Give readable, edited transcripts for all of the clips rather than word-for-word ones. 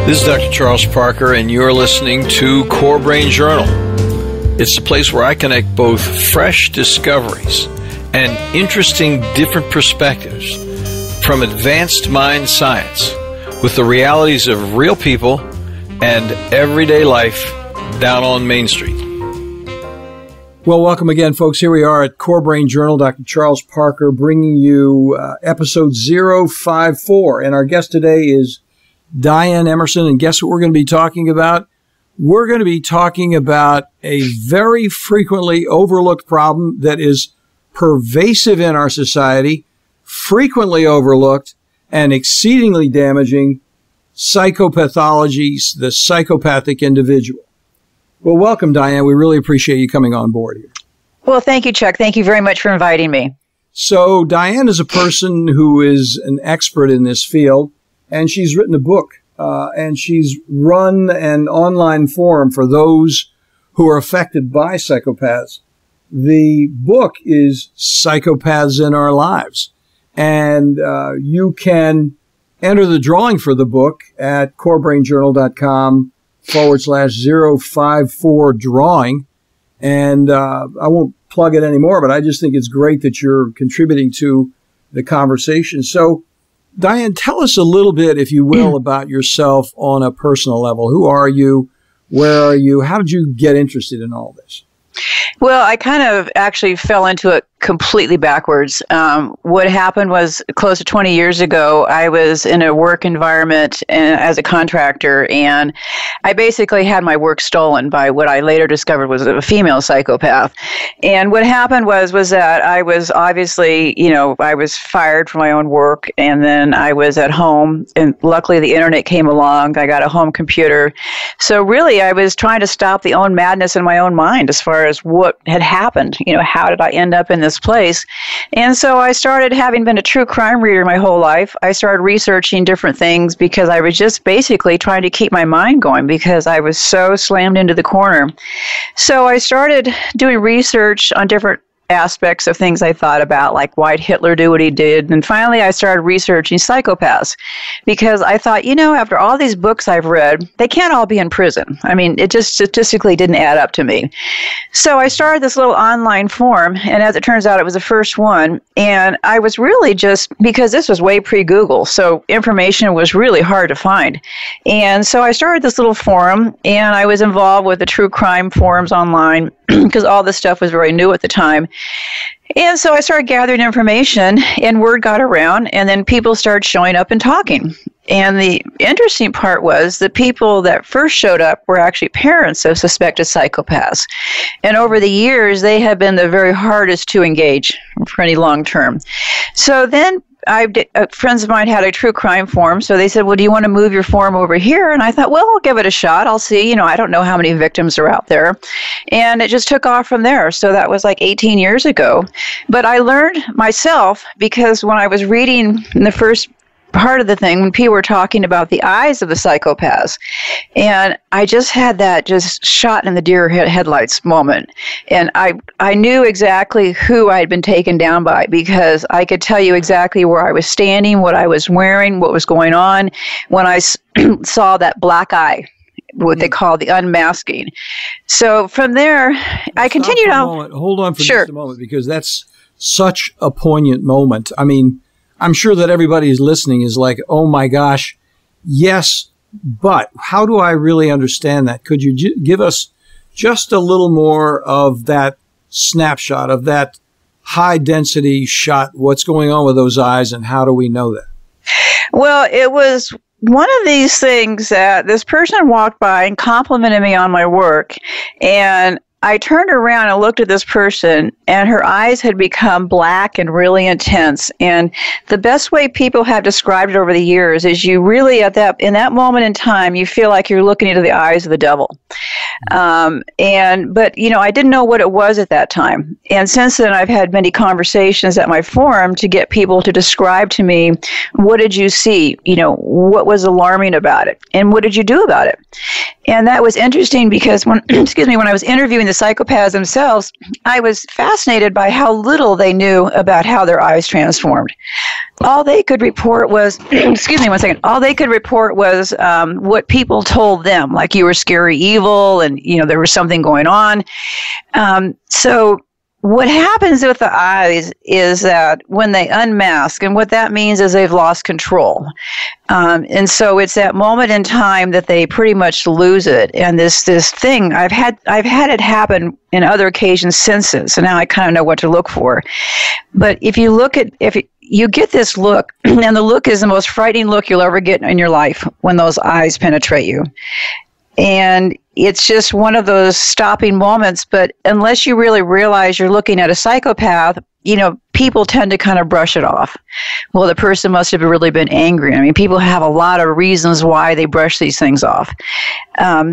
This is Dr. Charles Parker, and you're listening to Core Brain Journal. It's the place where I connect both fresh discoveries and interesting different perspectives from advanced mind science with the realities of real people and everyday life down on Main Street. Well, welcome again, folks. Here we are at Core Brain Journal. Dr. Charles Parker bringing you episode 054. And our guest today is Dianne Emerson. And guess what we're going to be talking about? We're going to be talking about a very frequently overlooked problem that is pervasive in our society, frequently overlooked, and exceedingly damaging: psychopathology, the psychopathic individual. Well, welcome, Dianne. We really appreciate you coming on board here. Well, thank you, Chuck. Thank you very much for inviting me. So Dianne is a person who is an expert in this field, and she's written a book, and she's run an online forum for those who are affected by psychopaths. The book is Psychopaths in Our Lives, and you can enter the drawing for the book at corebrainjournal.com/054 drawing. And I won't plug it anymore, but I just think it's great that you're contributing to the conversation. So, Dianne, tell us a little bit, if you will, about yourself on a personal level. Who are you? Where are you? How did you get interested in all this? Well, I kind of actually fell into it completely backwards. What happened was, close to 20 years ago, I was in a work environment as a contractor, and I basically had my work stolen by what I later discovered was a female psychopath. And what happened was that I was obviously, I was fired from my own work, and then I was at home, and luckily the internet came along. I got a home computer. So really, I was trying to stop the own madness in my own mind as far as what had happened. How did I end up in this place? And so I started, having been a true crime reader my whole life, I started researching different things because I was just basically trying to keep my mind going because I was so slammed into the corner. So I started doing research on different aspects of things I thought about, like why'd Hitler do what he did. And finally, I started researching psychopaths because I thought, after all these books I've read, they can't all be in prison. I mean, it just statistically didn't add up to me. So I started this little online forum, and as it turns out, it was the first one. And I was really just, because this was way pre-Google, so information was really hard to find. And so I started this little forum, and I was involved with the true crime forums online because all this stuff was very new at the time. And so I started gathering information, and word got around, and then people started showing up and talking. And the interesting part was the people that first showed up were actually parents of suspected psychopaths. And over the years, they have been the very hardest to engage for any long term. So then friends of mine had a true crime forum, so they said, well, do you want to move your forum over here? And I thought, well, I'll give it a shot. I'll see. I don't know how many victims are out there. And it just took off from there. So that was like 18 years ago. But I learned myself because when I was reading in the first part of the thing, when people were talking about the eyes of the psychopaths, and I just had that just shot in the deer headlights moment. And I knew exactly who I had been taken down by because I could tell you exactly where I was standing, what I was wearing, what was going on when I saw that black eye, what they call the unmasking. So from there, I continued on. Hold on for just a moment, because that's such a poignant moment. I mean, I'm sure that everybody who's listening is like, oh my gosh, yes, but how do I really understand that? Could you give us just a little more of that snapshot, of that high density shot? What's going on with those eyes, and how do we know that? Well, it was one of these things that this person walked by and complimented me on my work, and I turned around and looked at this person, and her eyes had become black and really intense. And the best way people have described it over the years is you really, in that moment in time, you feel like you're looking into the eyes of the devil. But I didn't know what it was at that time. And since then, I've had many conversations at my forum to get people to describe to me, what did you see? What was alarming about it? And what did you do about it? And that was interesting because when, when I was interviewing the psychopaths themselves, I was fascinated by how little they knew about how their eyes transformed. All they could report was, all they could report was what people told them, like you were scary evil and, there was something going on. So what happens with the eyes is that when they unmask, and what that means is they've lost control. And so it's that moment in time that they pretty much lose it. And this thing, I've had it happen in other occasions since then. So now I kind of know what to look for. But if you get this look, and the look is the most frightening look you'll ever get in your life when those eyes penetrate you. And it's just one of those stopping moments. But unless you really realize you're looking at a psychopath, people tend to kind of brush it off. Well, the person must have really been angry. I mean, people have a lot of reasons why they brush these things off.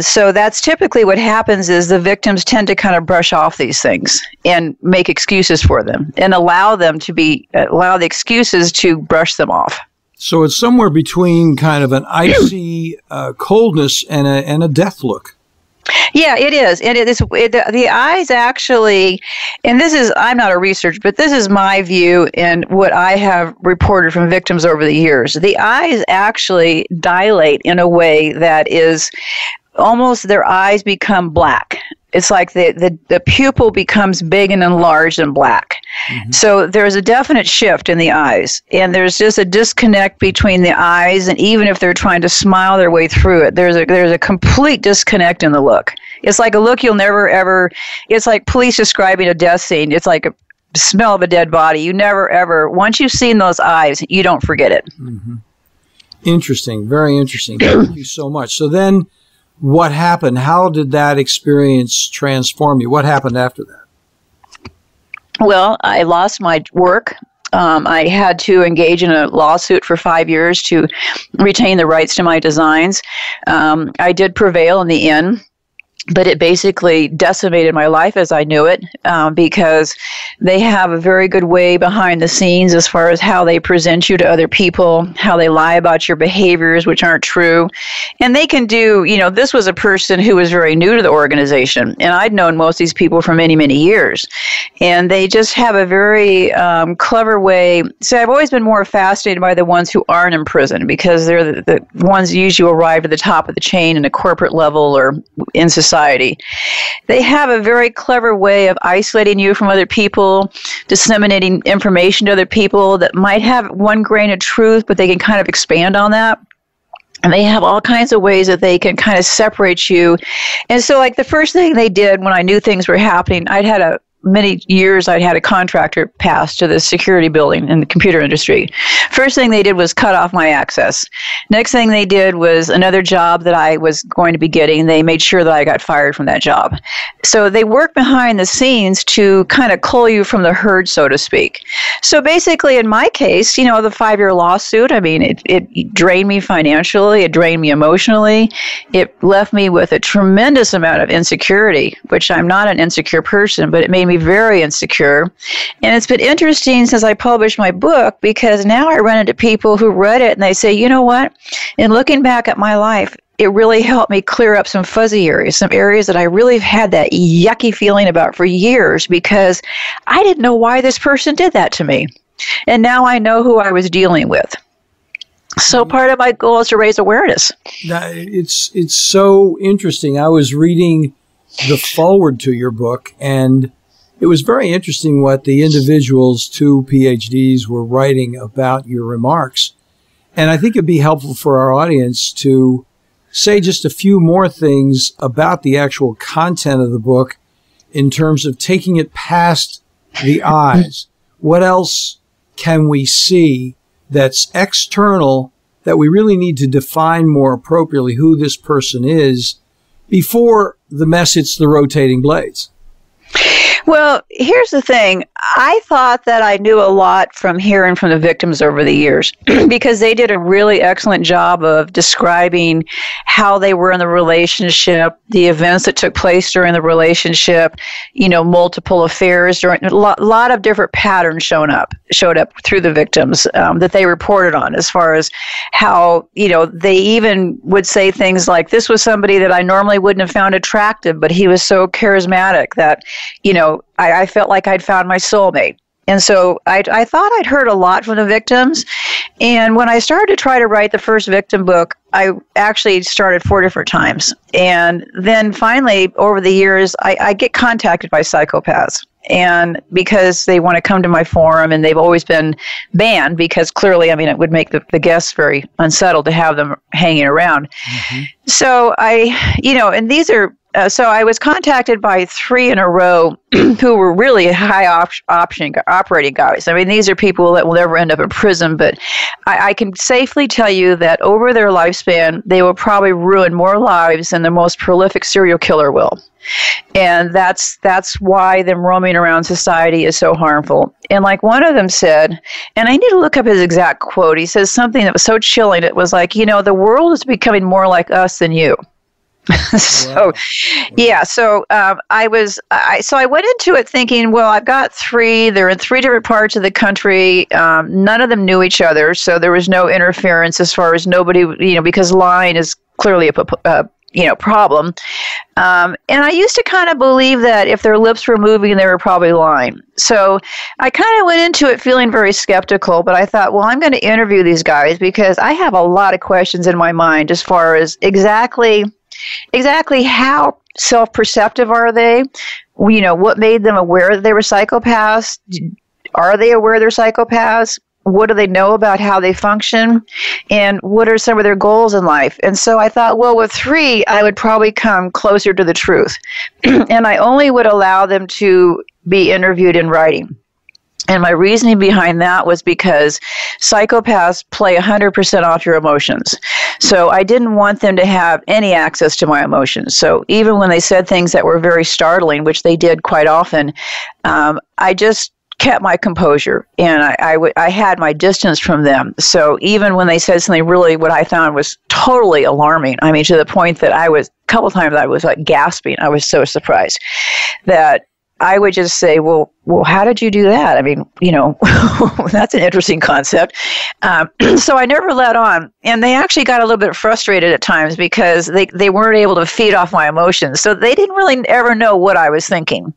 So that's typically what happens is the victims tend to kind of brush off these things and make excuses for them and allow the excuses to brush them off. So it's somewhere between kind of an icy coldness and a death look. Yeah, it is. And the eyes actually, and I'm not a researcher, but this is my view and what I have reported from victims over the years. The eyes actually dilate in a way that is almost their eyes become black. It's like the pupil becomes big and enlarged and black. Mm-hmm. So there's a definite shift in the eyes, and there's just a disconnect between the eyes, and even if they're trying to smile their way through it, there's a complete disconnect in the look. It's like a look you'll never ever, it's like police describing a death scene. It's like a smell of a dead body. You never ever, once you've seen those eyes, you don't forget it. Mm-hmm. Interesting. Very interesting. Thank you so much. So then, what happened? How did that experience transform you? What happened after that? Well, I lost my work. I had to engage in a lawsuit for 5 years to retain the rights to my designs. I did prevail in the end, but it basically decimated my life as I knew it, because they have a very good way behind the scenes as far as how they present you to other people, how they lie about your behaviors, which aren't true. And they can do, this was a person who was very new to the organization, and I'd known most of these people for many, many years. And they just have a very clever way. So I've always been more fascinated by the ones who aren't in prison, because they're the ones usually arrive at the top of the chain in a corporate level or in society. They have a very clever way of isolating you from other people, disseminating information to other people that might have one grain of truth, but they can kind of expand on that. And they have all kinds of ways that they can kind of separate you. And so, like, the first thing they did when I knew things were happening, many years I'd had a contractor pass to the security building in the computer industry. First thing they did was cut off my access. Next thing they did was another job that I was going to be getting. They made sure that I got fired from that job. So they work behind the scenes to kind of cull you from the herd, so to speak. So basically, in my case, the 5-year lawsuit, I mean, it drained me financially. It drained me emotionally. It left me with a tremendous amount of insecurity, which I'm not an insecure person, but it made me very insecure. And it's been interesting since I published my book, because now I run into people who read it and they say, you know what? In looking back at my life, it really helped me clear up some fuzzy areas, some areas that I really had that yucky feeling about for years, because I didn't know why this person did that to me. And now I know who I was dealing with. So part of my goal is to raise awareness. It's so interesting. I was reading the foreword to your book, and it was very interesting what the individuals, 2 PhDs, were writing about your remarks. And I think it'd be helpful for our audience to say just a few more things about the actual content of the book in terms of taking it past the eyes. What else can we see that's external that we really need to define more appropriately who this person is before the mess hits the rotating blades? Well, here's the thing. I thought that I knew a lot from hearing from the victims over the years because they did a really excellent job of describing how they were in the relationship, the events that took place during the relationship, multiple affairs during a lot of different patterns showed up through the victims that they reported on, as far as how, they even would say things like, this was somebody that I normally wouldn't have found attractive, but he was so charismatic that, I felt like I'd found my soulmate. And so I thought I'd heard a lot from the victims. And when I started to try to write the first victim book, I actually started 4 different times. And then finally, over the years, I get contacted by psychopaths. And because they want to come to my forum, and they've always been banned because clearly, it would make the guests very unsettled to have them hanging around. Mm-hmm. So and these are, so I was contacted by 3 in a row who were really high operating guys. These are people that will never end up in prison, but I can safely tell you that over their lifespan, they will probably ruin more lives than the most prolific serial killer will. And that's why them roaming around society is so harmful. And like one of them said, and I need to look up his exact quote, he says something that was so chilling. It was like, the world is becoming more like us than you. So, yeah. So I went into it thinking, well, I've got 3. They're in 3 different parts of the country. None of them knew each other, so there was no interference as far as nobody, because lying is clearly a problem. And I used to kind of believe that if their lips were moving, they were probably lying. So I kind of went into it feeling very skeptical, but I thought, well, I'm going to interview these guys because I have a lot of questions in my mind as far as exactly how self-perceptive are they? What made them aware that they were psychopaths? Are they aware they're psychopaths? What do they know about how they function? And what are some of their goals in life? And so I thought, well, with 3, I would probably come closer to the truth. And I only would allow them to be interviewed in writing. And my reasoning behind that was because psychopaths play 100% off your emotions. So I didn't want them to have any access to my emotions. So even when they said things that were very startling, which they did quite often, I just kept my composure, and I had my distance from them. So even when they said something really what I found was totally alarming, to the point that a couple of times I was like gasping. I was so surprised that I would just say, well, how did you do that? That's an interesting concept. So I never let on. And they actually got a little bit frustrated at times because they weren't able to feed off my emotions. So they didn't really ever know what I was thinking.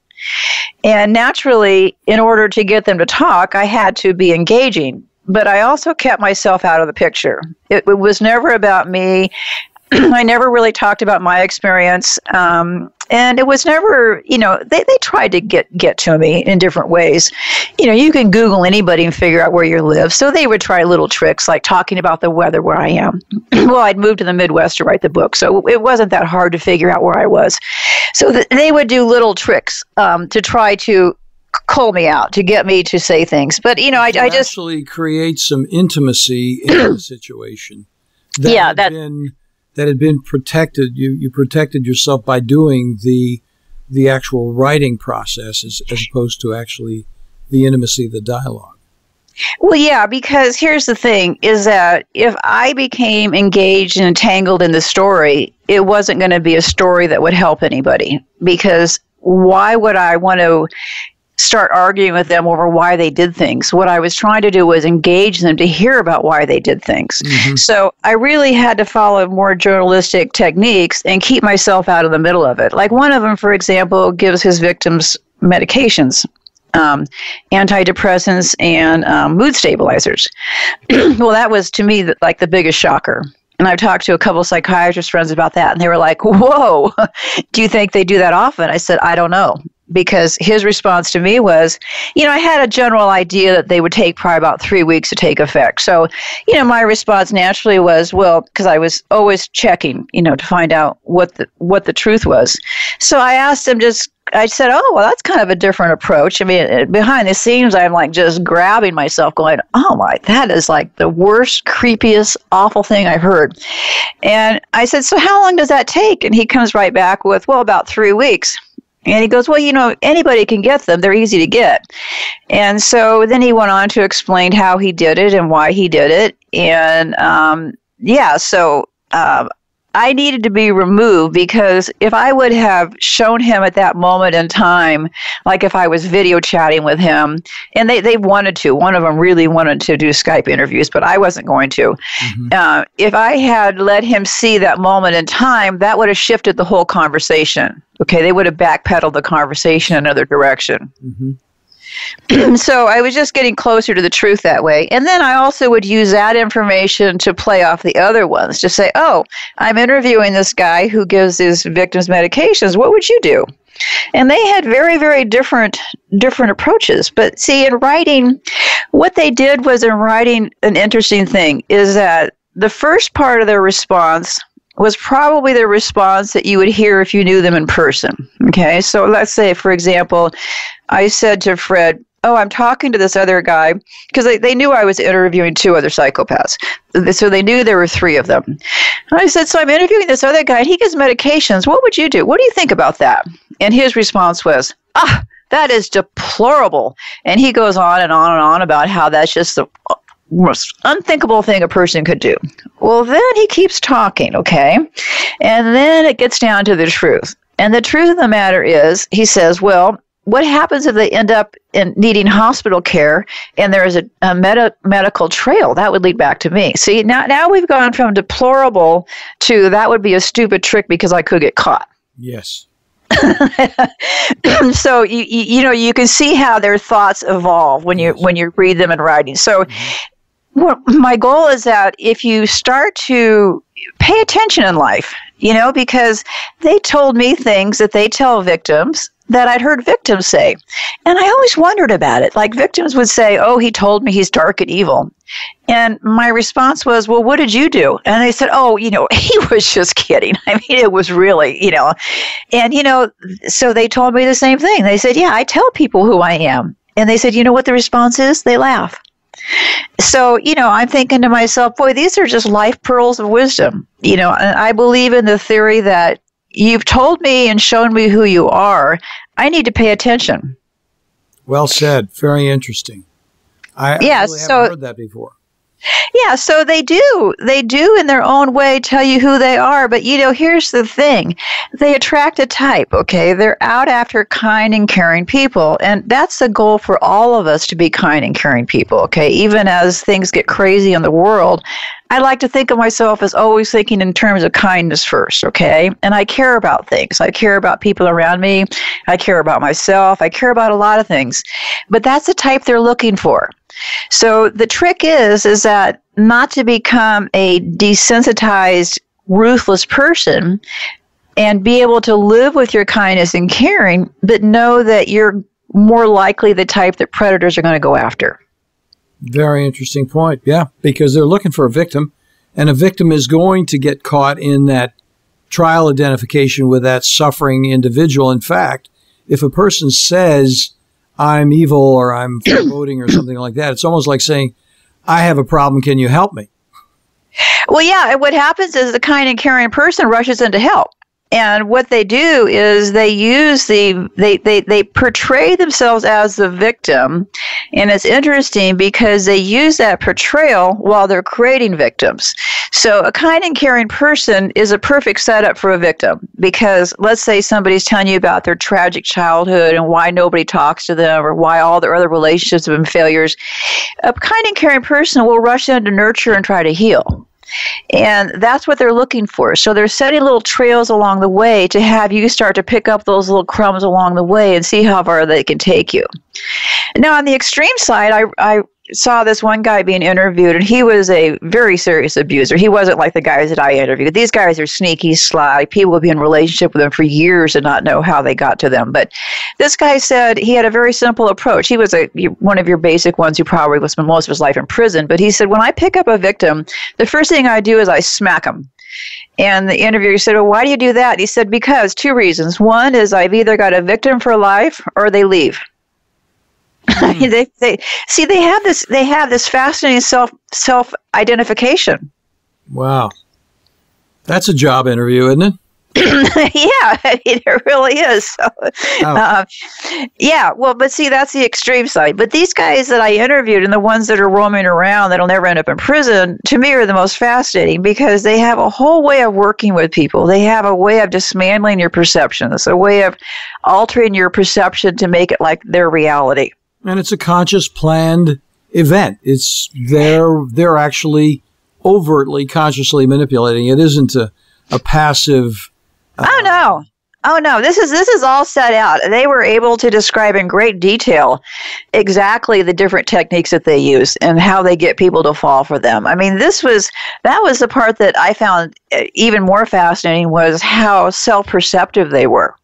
And naturally, in order to get them to talk, I had to be engaging. But I also kept myself out of the picture. It was never about me. I never really talked about my experience. And it was never, they tried to get to me in different ways. You can Google anybody and figure out where you live. So they would try little tricks like talking about the weather where I am. Well, I'd moved to the Midwest to write the book, so it wasn't that hard to figure out where I was. So they would do little tricks to try to cull me out, to get me to say things. But, I just actually create some intimacy in the situation. That had been protected. You protected yourself by doing the actual writing process as opposed to actually the intimacy of the dialogue. Well, yeah, because here's the thing, is that if I became engaged and entangled in the story, it wasn't going to be a story that would help anybody. Because why would I want to start arguing with them over why they did things? What I was trying to do was engage them to hear about why they did things. Mm-hmm. So I really had to follow more journalistic techniques and keep myself out of the middle of it. Like one of them, for example, gives his victims medications, antidepressants and mood stabilizers. Well, that was to me like the biggest shocker. And I've talked to a couple of psychiatrist friends about that, and they were like, whoa, do you think they do that often? I said, I don't know. Because his response to me was, I had a general idea that they would take probably about 3 weeks to take effect. So, my response naturally was, well, because I was always checking, to find out what the truth was. So I asked him I said, oh, well, that's kind of a different approach. Behind the scenes, I'm like just grabbing myself going, oh my, that is like the worst, creepiest, awful thing I've heard. And I said, so how long does that take? And he comes right back with, well, about 3 weeks. And he goes, well, anybody can get them. They're easy to get. And so then he went on to explain how he did it and why he did it. And so I needed to be removed, because if I would have shown him at that moment in time, like if I was video chatting with him, and they wanted to, one of them really wanted to do Skype interviews, but I wasn't going to. Mm-hmm. If I had let him see that moment in time, that would have shifted the whole conversation. Okay, they would have backpedaled the conversation in another direction. Mm-hmm. So I was just getting closer to the truth that way. And then I also would use that information to play off the other ones, to say, oh, I'm interviewing this guy who gives his victims medications. What would you do? And they had very, very different approaches. But see, in writing, what they did was, in writing, an interesting thing is that the first part of their response was probably the response that you would hear if you knew them in person. Okay, so let's say, for example, I said to Fred, oh, I'm talking to this other guy, because they knew I was interviewing 2 other psychopaths. So they knew there were 3 of them. And I said, so I'm interviewing this other guy, and he gives medications. What would you do? What do you think about that? And his response was, that is deplorable. And he goes on and on and on about how that's just the most unthinkable thing a person could do. Well, then he keeps talking, okay? And then it gets down to the truth. And the truth of the matter is, he says, well, what happens if they end up in needing hospital care and there is a medical trail? That would lead back to me. See, now we've gone from deplorable to that would be a stupid trick because I could get caught. Yes. So you can see how their thoughts evolve when you read them in writing. So well, my goal is that if you start to pay attention in life, because they told me things that they tell victims that I'd heard victims say. And I always wondered about it. Like, victims would say, oh, he told me he's dark and evil. And my response was, well, what did you do? And they said, oh, he was just kidding. I mean, it was really, And, so they told me the same thing. They said, yeah, I tell people who I am. And they said, you know what the response is? They laugh. So, I'm thinking to myself, boy, these are just life pearls of wisdom. And I believe in the theory that you've told me and shown me who you are. I need to pay attention. Well said. Very interesting. I really haven't heard that before. Yeah, so they do in their own way tell you who they are. But, here's the thing. They attract a type, okay? They're out after kind and caring people. And that's the goal for all of us, to be kind and caring people, okay? Even as things get crazy in the world, I like to think of myself as always thinking in terms of kindness first, okay? And I care about things. I care about people around me. I care about myself. I care about a lot of things. But that's the type they're looking for. So the trick is that not to become a desensitized, ruthless person and be able to live with your kindness and caring, but know that you're more likely the type that predators are going to go after. Very interesting point. Yeah, because they're looking for a victim, and a victim is going to get caught in that trial identification with that suffering individual. In fact, if a person says, I'm evil or I'm foreboding or something like that, it's almost like saying, I have a problem, can you help me? Well, yeah, what happens is the kind and caring person rushes in to help. And what they do is they use they portray themselves as the victim. And it's interesting because they use that portrayal while they're creating victims. So a kind and caring person is a perfect setup for a victim, because let's say somebody's telling you about their tragic childhood and why nobody talks to them or why all their other relationships have been failures. A kind and caring person will rush in to nurture and try to heal. And that's what they're looking for. So they're setting little trails along the way to have you start to pick up those little crumbs along the way and see how far they can take you. Now, on the extreme side, I saw this one guy being interviewed, and he was a very serious abuser. He wasn't like the guys that I interviewed. These guys are sneaky, sly. People would be in relationship with them for years and not know how they got to them. But this guy said he had a very simple approach. He was one of your basic ones who probably will spend most of his life in prison. But he said, when I pick up a victim, the first thing I do is I smack them. And the interviewer said, well, why do you do that? He said, because 2 reasons. One is I've either got a victim for life or they leave. they have this fascinating self identification. Wow, that's a job interview, isn't it? Yeah, I mean, it really is. So, yeah, well, but see, that's the extreme side. But these guys that I interviewed and the ones that are roaming around that'll never end up in prison, to me, are the most fascinating because they have a whole way of working with people. They have a way of dismantling your perceptions, a way of altering your perception to make it like their reality. And it's a conscious, planned event. It's they're actually overtly, consciously manipulating. It isn't a passive. Oh no! This is all set out. They were able to describe in great detail exactly the different techniques that they use and how they get people to fall for them. I mean, that was the part that I found even more fascinating was how self-perceptive they were.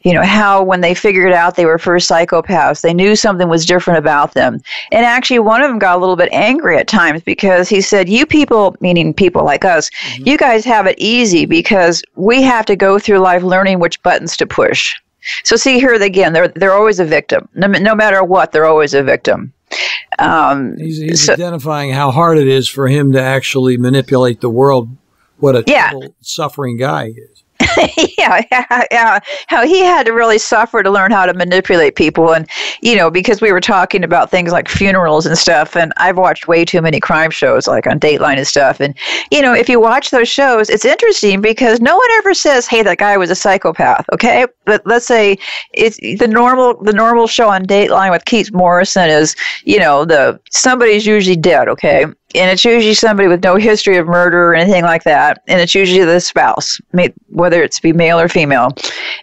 You know, how when they figured out they were first psychopaths, they knew something was different about them. And actually, one of them got a little bit angry at times because he said, you people, meaning people like us, you guys have it easy because we have to go through life learning which buttons to push. So see here again, they're always a victim. No matter what, they're always a victim. He's identifying how hard it is for him to actually manipulate the world, what a total suffering guy is. Yeah. How he had to really suffer to learn how to manipulate people. And, you know, because we were talking about things like funerals and stuff, and I've watched way too many crime shows like on Dateline and stuff. And, you know, if you watch those shows, it's interesting because no one ever says, hey, that guy was a psychopath. Okay. But let's say it's the normal show on Dateline with Keith Morrison is, you know, somebody's usually dead. Okay. And it's usually somebody with no history of murder or anything like that. And it's usually the spouse, whether it's be male or female.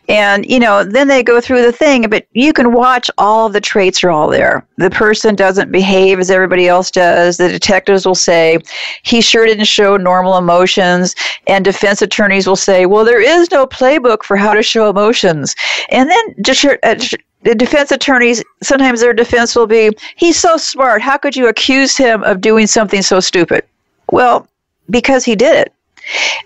And, you know, then they go through the thing, but you can watch all of the traits are all there. The person doesn't behave as everybody else does. The detectives will say, he sure didn't show normal emotions. And defense attorneys will say, well, there is no playbook for how to show emotions. And then the defense attorneys, sometimes their defense will be, he's so smart. How could you accuse him of doing something so stupid? Well, because he did it.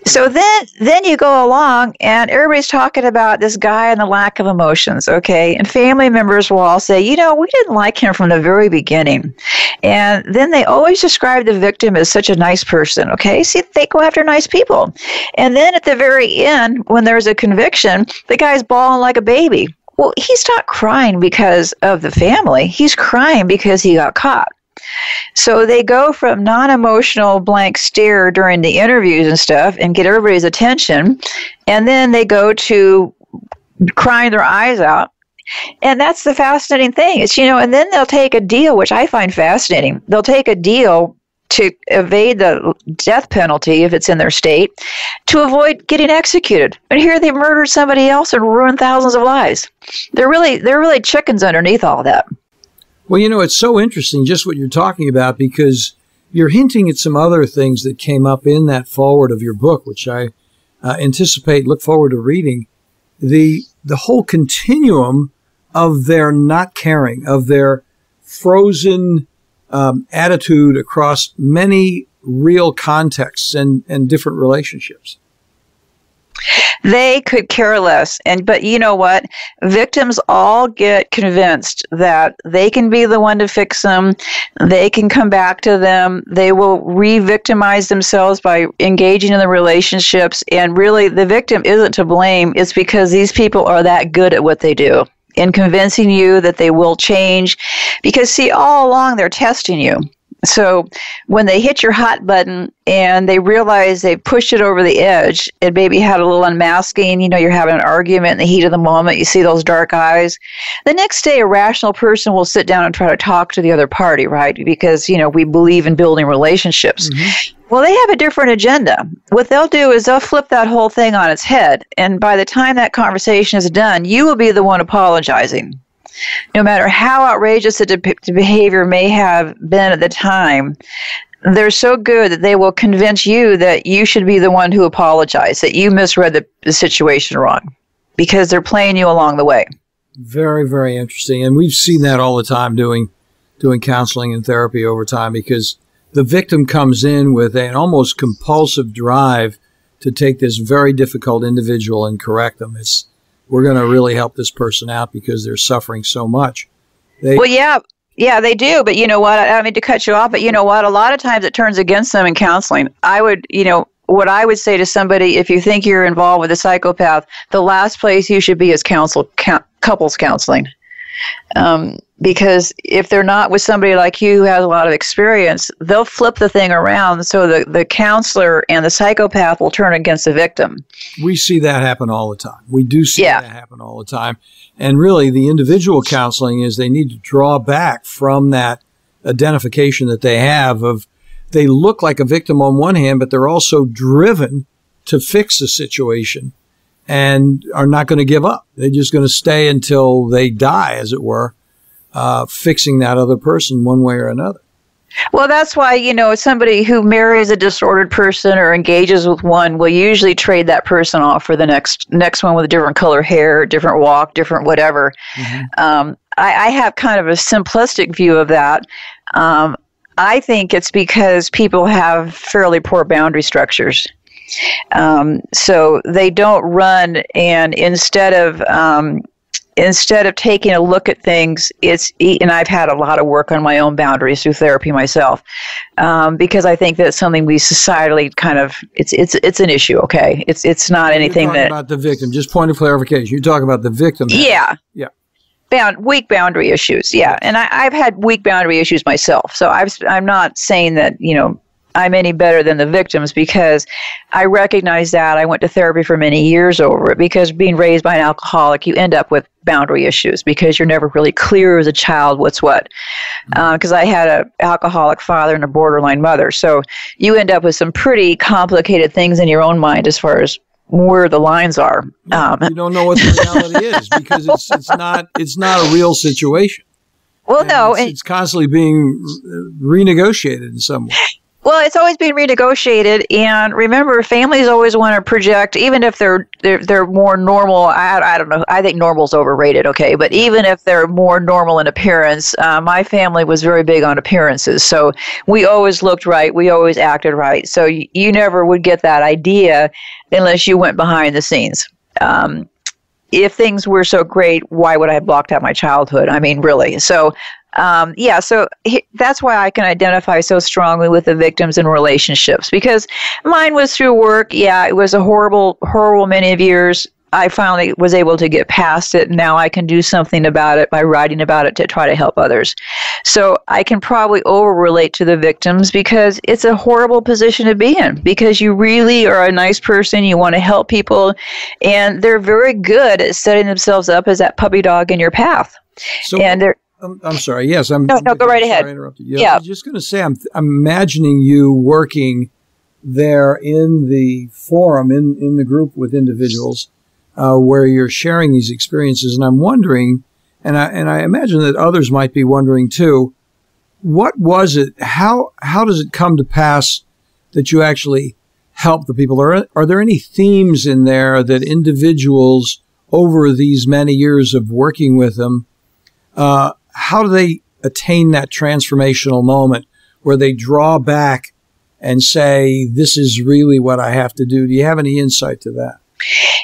So then you go along and everybody's talking about this guy and the lack of emotions, okay? And family members will all say, you know, we didn't like him from the very beginning. And then they always describe the victim as such a nice person, okay? See, they go after nice people. And then at the very end, when there's a conviction, the guy's bawling like a baby. Well, he's not crying because of the family. He's crying because he got caught. So they go from non-emotional blank stare during the interviews and stuff and get everybody's attention. And then they go to crying their eyes out. And that's the fascinating thing. It's, you know, and then they'll take a deal, which I find fascinating. They'll take a deal to evade the death penalty if it's in their state, to avoid getting executed. But here they murdered somebody else and ruined thousands of lives. They're really chickens underneath all that. Well, you know, it's so interesting just what you're talking about because you're hinting at some other things that came up in that foreword of your book, which I look forward to reading. The whole continuum of their not caring, of their frozen attitude across many real contexts and different relationships. They could care less. But you know what? Victims all get convinced that they can be the one to fix them. They can come back to them. They will re-victimize themselves by engaging in the relationships. And really, the victim isn't to blame. It's because these people are that good at what they do in convincing you that they will change. Because, see, all along they're testing you. So when they hit your hot button and they realize they pushed it over the edge and maybe had a little unmasking, you know, you're having an argument in the heat of the moment, you see those dark eyes. The next day, a rational person will sit down and try to talk to the other party, right? Because, you know, we believe in building relationships. Mm-hmm. Well, they have a different agenda. What they'll do is they'll flip that whole thing on its head. And by the time that conversation is done, you will be the one apologizing. No matter how outrageous the behavior may have been at the time, they're so good that they will convince you that you should be the one who apologized, that you misread the situation wrong, because they're playing you along the way. Very, very interesting. And we've seen that all the time doing counseling and therapy over time, because the victim comes in with an almost compulsive drive to take this very difficult individual and correct them. We're going to really help this person out because they're suffering so much. Well, yeah, they do. But you know what? I don't mean to cut you off, but you know what? A lot of times it turns against them in counseling. I would, you know, what I would say to somebody, if you think you're involved with a psychopath, the last place you should be is couples counseling. Because if they're not with somebody like you who has a lot of experience, they'll flip the thing around so the counselor and the psychopath will turn against the victim. We see that happen all the time. We do see that happen all the time. And really, the individual counseling is they need to draw back from that identification that they have of they look like a victim on one hand, but they're also driven to fix the situation and are not going to give up. They're just going to stay until they die, as it were, fixing that other person one way or another. Well, that's why, somebody who marries a disordered person or engages with one will usually trade that person off for the next one with a different color hair, different walk, different whatever. Mm-hmm. I have kind of a simplistic view of that. I think it's because people have fairly poor boundary structures. So they don't run, and instead of taking a look at things, and I've had a lot of work on my own boundaries through therapy myself, because I think that's something we societally kind of, it's an issue, okay? It's not anything You're talking about the victim. Just point of clarification. You're talking about the victim. Yeah. Yeah. Weak boundary issues, yeah. And I've had weak boundary issues myself. So I'm not saying that, I'm any better than the victims, because I recognize that. I went to therapy for many years over it, because being raised by an alcoholic, you end up with boundary issues because you're never really clear as a child what's what. Because I had an alcoholic father and a borderline mother. So you end up with some pretty complicated things in your own mind as far as where the lines are. You don't know what the reality is, because it's not a real situation. Well, and no. It's constantly being renegotiated in some way. Well, it's always being renegotiated, and remember, families always want to project, even if they're more normal. I don't know. I think normal's overrated. Okay, but even if they're more normal in appearance, my family was very big on appearances, so we always looked right. We always acted right. So you never would get that idea unless you went behind the scenes. If things were so great, why would I have blocked out my childhood? I mean, really. So. So that's why I can identify so strongly with the victims in relationships, because mine was through work. Yeah, it was a horrible, many of years. I finally was able to get past it. Now I can do something about it by writing about it to try to help others. So I can probably over-relate to the victims, because it's a horrible position to be in, because you really are a nice person. You want to help people, and they're very good at setting themselves up as that puppy dog in your path. So, and they're... I'm sorry. Yes, No, go right ahead. I interrupted you. Yeah. I was just going to say, I'm imagining you working there in the forum, in the group with individuals, where you're sharing these experiences, and I'm wondering, and I imagine that others might be wondering too, what was it? How does it come to pass that you actually help the people? Are there any themes in there that individuals over these many years of working with them? How do they attain that transformational moment where they draw back and say, this is really what I have to do? Do you have any insight to that?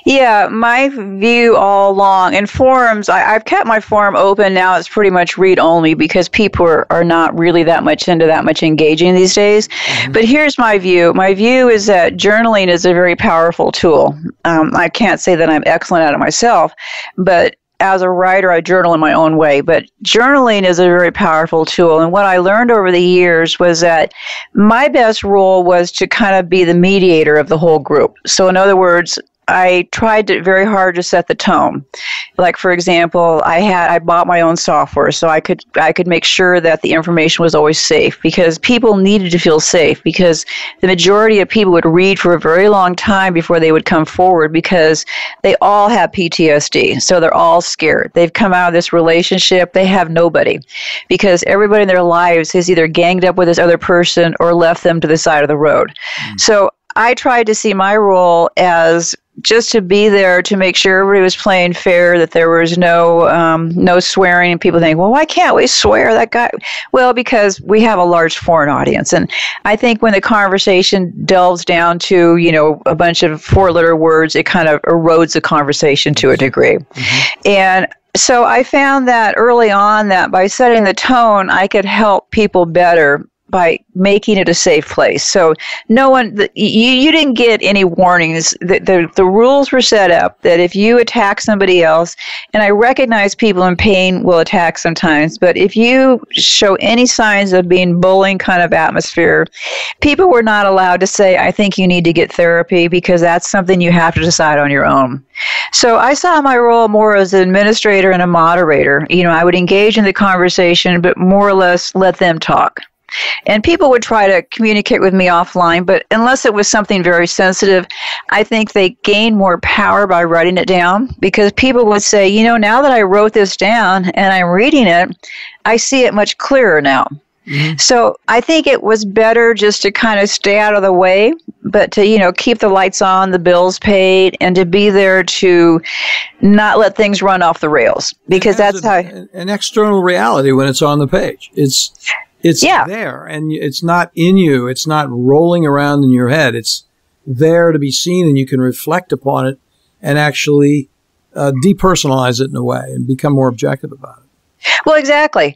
Yeah, my view all along, in forums, I've kept my forum open now. It's pretty much read only, because people are not really that much into that much engaging these days. Mm-hmm. But here's my view. My view is that journaling is a very powerful tool. I can't say that I'm excellent at it myself, but as a writer, I journal in my own way, but journaling is a very powerful tool. And what I learned over the years was that my best role was to kind of be the mediator of the whole group. So in other words, I tried very hard to set the tone. Like, for example, I bought my own software, so I could make sure that the information was always safe, because people needed to feel safe, because the majority of people would read for a very long time before they would come forward, because they all have PTSD. So they're all scared. They've come out of this relationship. They have nobody, because everybody in their lives has either ganged up with this other person or left them to the side of the road. Mm. So I tried to see my role as just to be there to make sure everybody was playing fair, that there was no swearing. And people think, well, why can't we swear, that guy? Well, because we have a large foreign audience. And I think when the conversation delves down to, a bunch of four-letter words, it kind of erodes the conversation to a degree. Mm-hmm. And so I found that early on that by setting the tone, I could help people better by making it a safe place. So no one, you didn't get any warnings. The rules were set up that if you attack somebody else, and I recognize people in pain will attack sometimes, but if you show any signs of being bullying kind of atmosphere, people were not allowed to say, I think you need to get therapy, because that's something you have to decide on your own. So I saw my role more as an administrator and a moderator. I would engage in the conversation, but more or less let them talk. And people would try to communicate with me offline, but unless it was something very sensitive, I think they gained more power by writing it down, because people would say, now that I wrote this down and I'm reading it, I see it much clearer now. Mm-hmm. So I think it was better just to kind of stay out of the way, but to, keep the lights on, the bills paid, and to be there to not let things run off the rails, because that's how an external reality when it's on the page. It's there, and it's not in you. It's not rolling around in your head. It's there to be seen, and you can reflect upon it and actually depersonalize it in a way and become more objective about it. Well, exactly.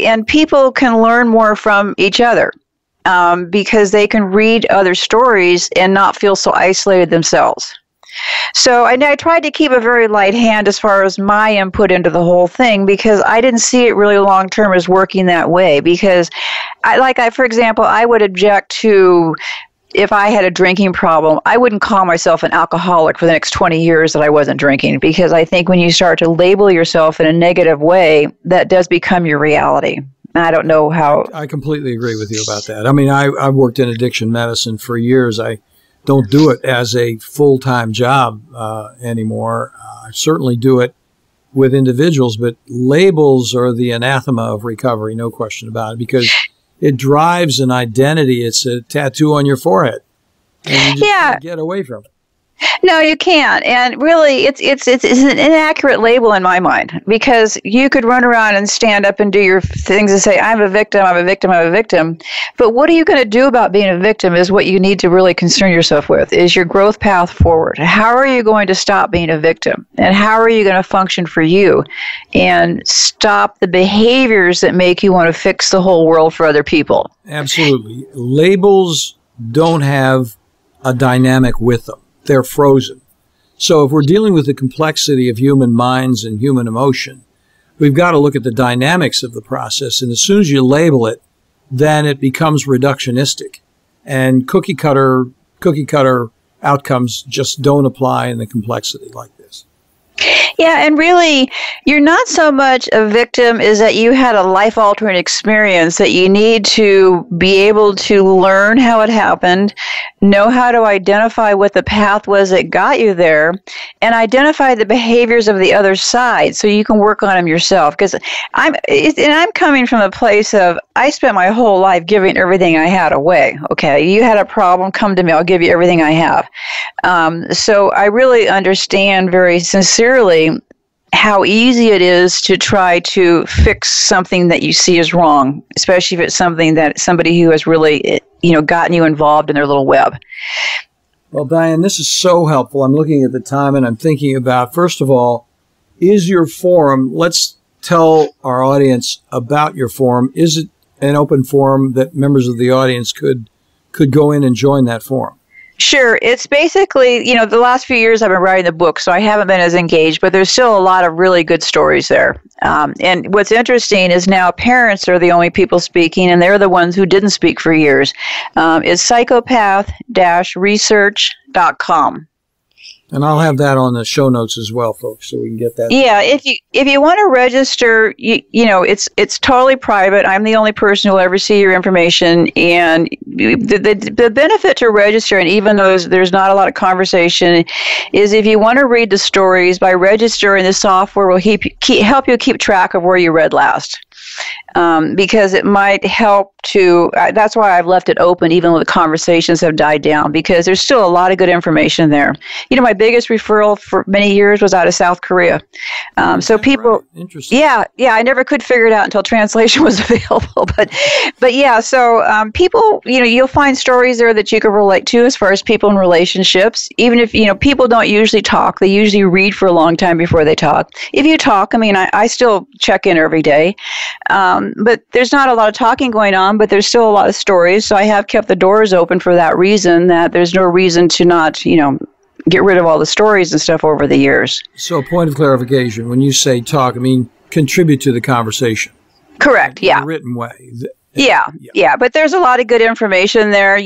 And people can learn more from each other because they can read other stories and not feel so isolated themselves. So I tried to keep a very light hand as far as my input into the whole thing, because I didn't see it really long term as working that way. Because for example, I would object to, if I had a drinking problem, I wouldn't call myself an alcoholic for the next 20 years that I wasn't drinking, because I think when you start to label yourself in a negative way, that does become your reality. I don't know how. I completely agree with you about that. I mean, I've worked in addiction medicine for years. I don't do it as a full-time job anymore. I certainly do it with individuals, but labels are the anathema of recovery, no question about it, because it drives an identity. It's a tattoo on your forehead, and you just can't get away from it. No, you can't. And really, it's an inaccurate label in my mind, because you could run around and stand up and do your things and say, I'm a victim, I'm a victim, I'm a victim. But what are you going to do about being a victim is what you need to really concern yourself with, is your growth path forward. How are you going to stop being a victim? And how are you going to function for you and stop the behaviors that make you want to fix the whole world for other people? Absolutely. Labels don't have a dynamic with them. They're frozen. So if we're dealing with the complexity of human minds and human emotion, we've got to look at the dynamics of the process. And as soon as you label it, then it becomes reductionistic. And cookie cutter outcomes just don't apply in the complexity like this. Yeah, and really, you're not so much a victim as that you had a life-altering experience that you need to be able to learn how it happened, know how to identify what the path was that got you there, and identify the behaviors of the other side so you can work on them yourself. Because I'm coming from a place of, I spent my whole life giving everything I had away. Okay, you had a problem, come to me, I'll give you everything I have. So I really understand very sincerely how easy it is to try to fix something that you see as wrong, especially if it's something that somebody who has really, gotten you involved in their little web. Well, Dianne, this is so helpful. I'm looking at the time and I'm thinking about, first of all, is your forum, let's tell our audience about your forum. Is it an open forum that members of the audience could go in and join that forum? Sure. It's basically, the last few years I've been writing the book, so I haven't been as engaged, but there's still a lot of really good stories there. And what's interesting is now parents are the only people speaking, and they're the ones who didn't speak for years. It's psychopath-research.com. And I'll have that on the show notes as well, folks, so we can get that. Yeah, if you want to register, it's totally private. I'm the only person who will ever see your information, and the benefit to register, and even though there's not a lot of conversation, is if you want to read the stories, by registering, the software will help you keep track of where you read last. Because it might help to, that's why I've left it open even when the conversations have died down, because there's still a lot of good information there. My biggest referral for many years was out of South Korea. So people, right. Interesting. Yeah, I never could figure it out until translation was available. But yeah, so people, you'll find stories there that you can relate to as far as people in relationships. Even if, people don't usually talk, they usually read for a long time before they talk. If you talk, I still check in every day. But there's not a lot of talking going on, but there's still a lot of stories. So I have kept the doors open for that reason, that there's no reason to not, get rid of all the stories and stuff over the years. So a point of clarification, when you say talk, I mean contribute to the conversation. Correct, yeah. In a written way. Yeah. But there's a lot of good information there.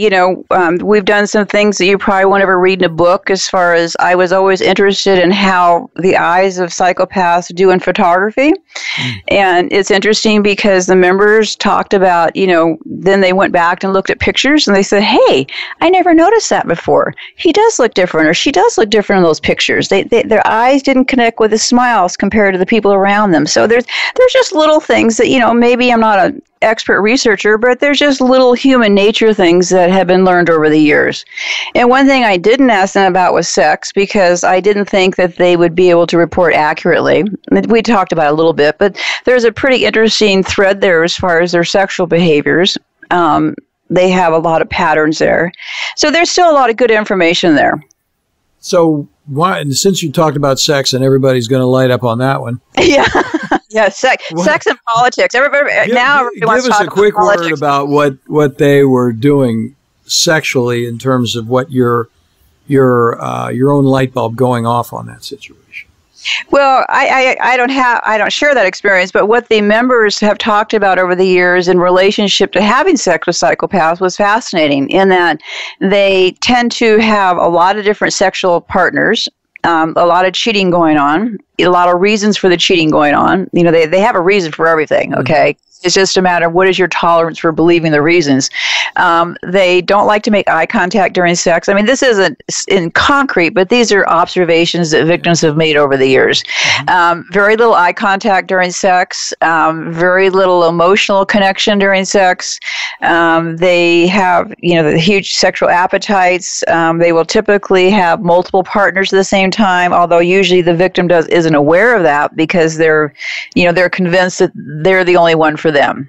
We've done some things that you probably won't ever read in a book, as far as I was always interested in how the eyes of psychopaths do in photography. And it's interesting because the members talked about, then they went back and looked at pictures and they said, hey, I never noticed that before. He does look different, or she does look different in those pictures. Their eyes didn't connect with the smiles compared to the people around them. So there's just little things that, maybe I'm not an expert researcher, but there's just little human nature things that have been learned over the years. And one thing I didn't ask them about was sex, because I didn't think that they would be able to report accurately. We talked about it a little bit, but there's a pretty interesting thread there as far as their sexual behaviors. They have a lot of patterns there. So there's still a lot of good information there. So since you talked about sex, and everybody's going to light up on that one. Yeah, sex and politics. Everybody wants to talk about politics. Give us a quick word about what they were doing sexually, in terms of what your own light bulb going off on that situation. Well, I don't share that experience, but what the members have talked about over the years in relationship to having sex with psychopaths was fascinating, in that they tend to have a lot of different sexual partners. A lot of cheating going on, a lot of reasons for the cheating going on. They have a reason for everything, okay? Mm-hmm. It's just a matter of what is your tolerance for believing the reasons. They don't like to make eye contact during sex. I mean, this isn't in concrete, but these are observations that victims have made over the years. Very little eye contact during sex, very little emotional connection during sex. They have, the huge sexual appetites. They will typically have multiple partners at the same time, although usually the victim isn't aware of that, because they're convinced that they're the only one for them.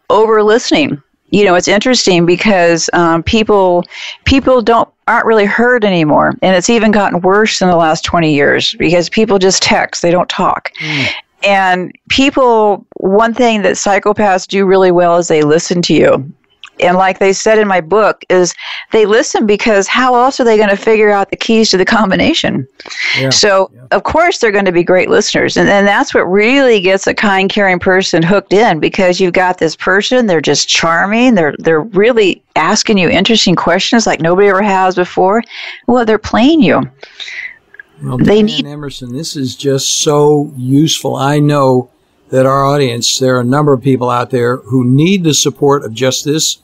Over listening. It's interesting because people aren't really heard anymore, and it's even gotten worse in the last 20 years because people just text, they don't talk. And one thing that psychopaths do really well is they listen to you. And like they said in my book, is they listen because how else are they going to figure out the keys to the combination? Of course, they're going to be great listeners. And that's what really gets a kind, caring person hooked in, because you've got this person, they're just charming. They're really asking you interesting questions like nobody ever has before. Well, they're playing you. Well, Dianne Emerson, this is just so useful. I know that our audience, there are a number of people out there who need the support of just this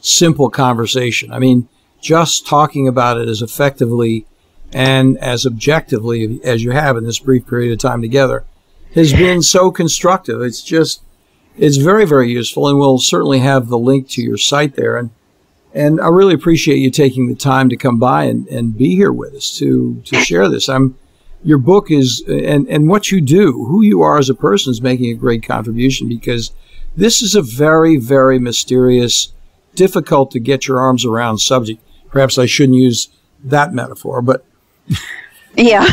simple conversation. I mean, just talking about it as effectively and as objectively as you have in this brief period of time together has been so constructive. It's very, very useful, and we'll certainly have the link to your site there. And I really appreciate you taking the time to come by and be here with us to share this. Your book is, and what you do, who you are as a person, is making a great contribution, because this is a very, very mysterious, difficult to get your arms around subject. Perhaps I shouldn't use that metaphor, but yeah.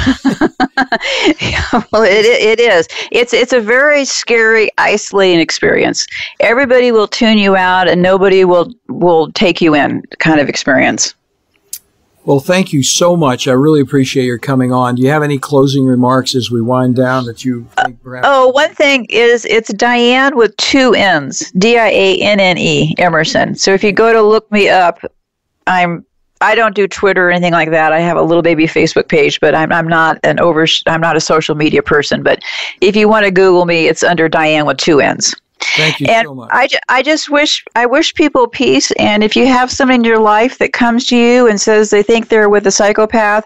Well, it is. It's a very scary, isolating experience. Everybody will tune you out, and nobody will take you in, kind of experience. Well, thank you so much. I really appreciate your coming on. Do you have any closing remarks as we wind down that you think perhaps? One thing is it's Dianne with 2 N's, Dianne Emerson. So if you go to look me up, I don't do Twitter or anything like that. I have a little baby Facebook page, but I'm not a social media person. But if you want to Google me, it's under Dianne with 2 N's. Thank you so much. I wish people peace. And if you have someone in your life that comes to you and says they think they're with a psychopath,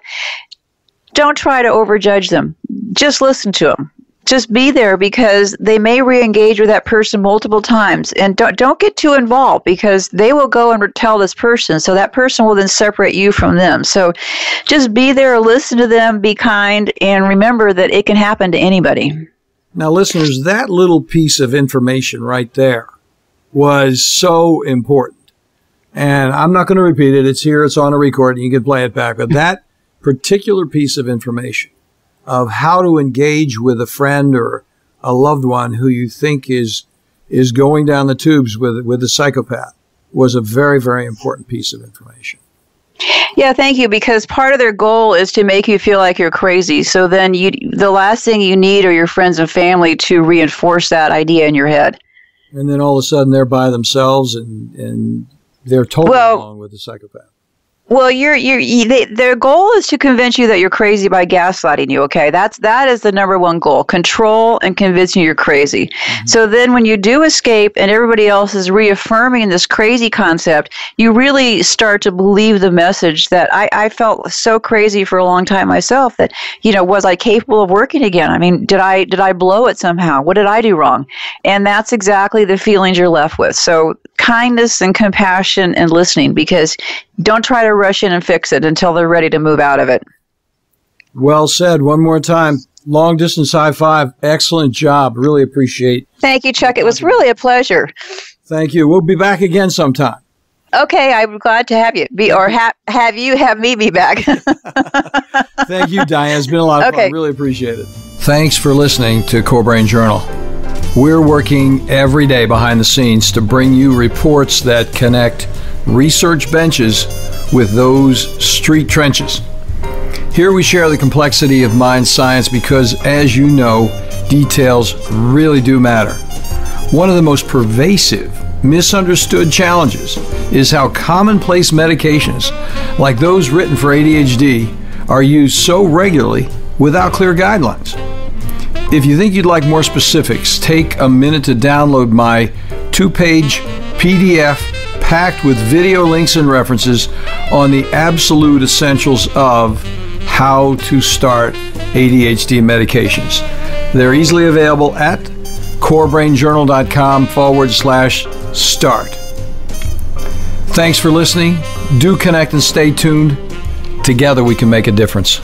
don't try to overjudge them. Just listen to them. Just be there, because they may re-engage with that person multiple times. And don't get too involved, because they will go and tell this person. So that person will then separate you from them. So just be there, listen to them, be kind, and remember that it can happen to anybody. Now, listeners, that little piece of information right there was so important. And I'm not going to repeat it. It's here. It's on a recording. You can play it back. But that particular piece of information of how to engage with a friend or a loved one who you think is going down the tubes with a psychopath was a very, very important piece of information. Yeah, thank you, because part of their goal is to make you feel like you're crazy. So then the last thing you need are your friends and family to reinforce that idea in your head. And then all of a sudden they're by themselves and they're totally along with the psychopath. Well, their goal is to convince you that you're crazy by gaslighting you. Okay, that is the number one goal: control and convince you you're crazy. Mm-hmm. So then, when you do escape, and everybody else is reaffirming this crazy concept, you really start to believe the message that I felt so crazy for a long time myself. That was I capable of working again? I mean, did I blow it somehow? What did I do wrong? And that's exactly the feelings you're left with. So kindness and compassion and listening, because don't try to rush in and fix it until they're ready to move out of it. Well said. One more time. Long distance high five. Excellent job. Really appreciate. Thank you, Chuck. It was really a pleasure. Thank you. We'll be back again sometime. Okay, I'm glad to have you have you have me be back. Thank you, Dianne. It's been a lot of fun. Really appreciate it. Thanks for listening to Core Brain Journal. We're working every day behind the scenes to bring you reports that connect research benches with those street trenches. Here we share the complexity of mind science because, as you know, details really do matter. One of the most pervasive, misunderstood challenges is how commonplace medications, like those written for ADHD, are used so regularly without clear guidelines. If you think you'd like more specifics, take a minute to download my 2-page PDF packed with video links and references on the absolute essentials of how to start ADHD medications. They're easily available at corebrainjournal.com/start. Thanks for listening. Do connect and stay tuned. Together we can make a difference.